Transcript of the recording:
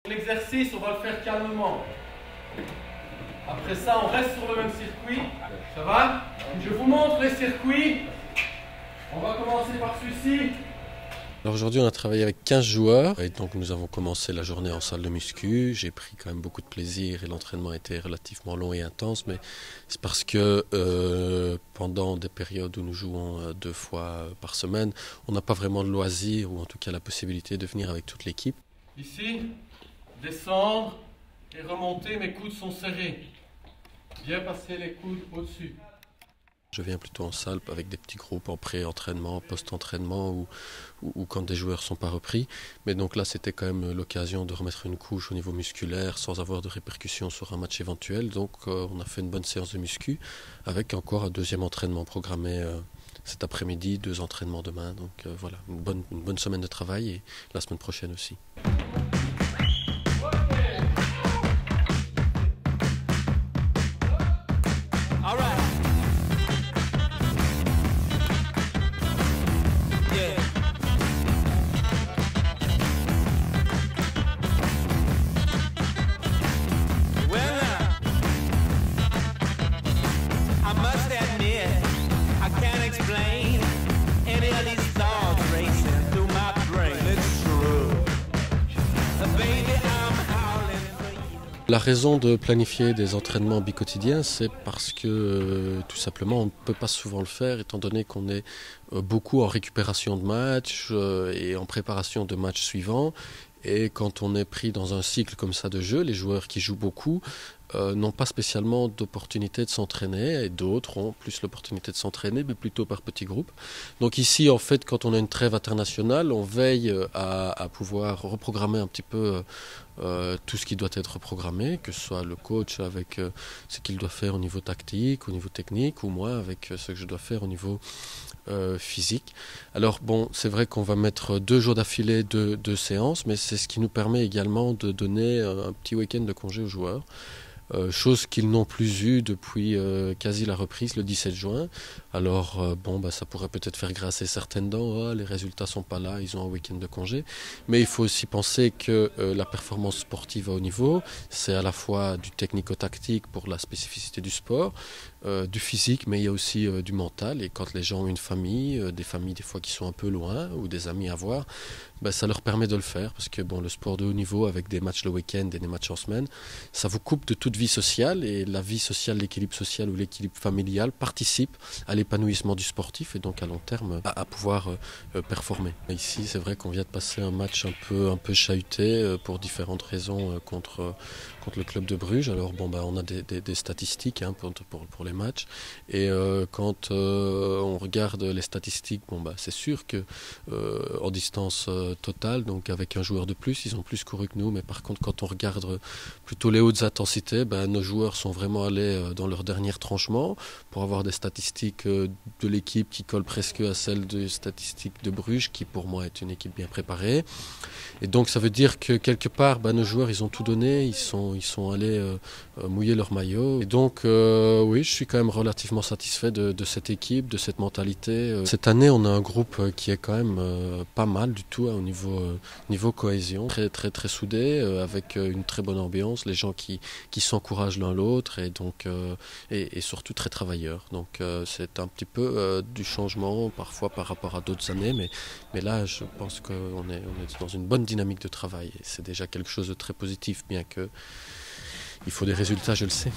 L'exercice, on va le faire calmement. Après ça, on reste sur le même circuit. Ça va? Je vous montre les circuits. On va commencer par celui-ci. Alors aujourd'hui on a travaillé avec 15 joueurs et donc nous avons commencé la journée en salle de muscu. J'ai pris quand même beaucoup de plaisir et l'entraînement était relativement long et intense, mais c'est parce que pendant des périodes où nous jouons 2 fois par semaine, on n'a pas vraiment de loisir ou en tout cas la possibilité de venir avec toute l'équipe. Ici, descendre et remonter, mes coudes sont serrés. Bien passer les coudes au-dessus. Je viens plutôt en salle avec des petits groupes en pré-entraînement, post-entraînement ou quand des joueurs ne sont pas repris. Mais donc là, c'était quand même l'occasion de remettre une couche au niveau musculaire sans avoir de répercussions sur un match éventuel. Donc on a fait une bonne séance de muscu avec encore un deuxième entraînement programmé cet après-midi, 2 entraînements demain. Donc voilà, une bonne semaine de travail et la semaine prochaine aussi. La raison de planifier des entraînements biquotidiens, c'est parce que tout simplement on ne peut pas souvent le faire étant donné qu'on est beaucoup en récupération de matchs et en préparation de matchs suivants. Et quand on est pris dans un cycle comme ça de jeu, les joueurs qui jouent beaucoup n'ont pas spécialement d'opportunité de s'entraîner et d'autres ont plus l'opportunité de s'entraîner mais plutôt par petits groupes. Donc ici en fait quand on a une trêve internationale, on veille à pouvoir reprogrammer un petit peu tout ce qui doit être reprogrammé, que ce soit le coach avec ce qu'il doit faire au niveau tactique, au niveau technique ou moi avec ce que je dois faire au niveau physique. Alors bon, c'est vrai qu'on va mettre 2 jours d'affilée de séances, mais c'est ce qui nous permet également de donner un petit week-end de congé aux joueurs. Chose qu'ils n'ont plus eu depuis quasi la reprise le 17 juin. Alors ça pourrait peut-être faire grincer certaines dents, les résultats sont pas là, ils ont un week-end de congé. Mais il faut aussi penser que la performance sportive à haut niveau, c'est à la fois du technico-tactique pour la spécificité du sport, du physique, mais il y a aussi du mental. Et quand les gens ont une famille, des familles des fois qui sont un peu loin ou des amis à voir, ça leur permet de le faire parce que le sport de haut niveau avec des matchs le week-end et des matchs en semaine, ça vous coupe de toute vie sociale et la vie sociale, l'équilibre social ou l'équilibre familial participe à l'épanouissement du sportif et donc à long terme à pouvoir performer. Ici, c'est vrai qu'on vient de passer un match un peu chahuté pour différentes raisons contre le club de Bruges. Alors on a des statistiques pour les matchs et quand on regarde les statistiques, c'est sûr que en distance totale, donc avec un joueur de plus, ils ont plus couru que nous, mais par contre quand on regarde plutôt les hautes intensités, nos joueurs sont vraiment allés dans leur dernier tranchement pour avoir des statistiques de l'équipe qui collent presque à celles des statistiques de Bruges, qui pour moi est une équipe bien préparée. Et donc ça veut dire que quelque part, nos joueurs ils ont tout donné, ils sont allés mouiller leur maillot. Et donc oui, je suis quand même relativement satisfait de cette équipe, de cette mentalité. Cette année, on a un groupe qui est quand même pas mal du tout au niveau cohésion, très très très soudé, avec une très bonne ambiance, les gens qui s'encouragent l'un l'autre et donc et surtout très travailleurs. Donc c'est un petit peu du changement parfois par rapport à d'autres années, mais là je pense qu'on est dans une bonne dynamique de travail et c'est déjà quelque chose de très positif, bien que il faut des résultats, je le sais.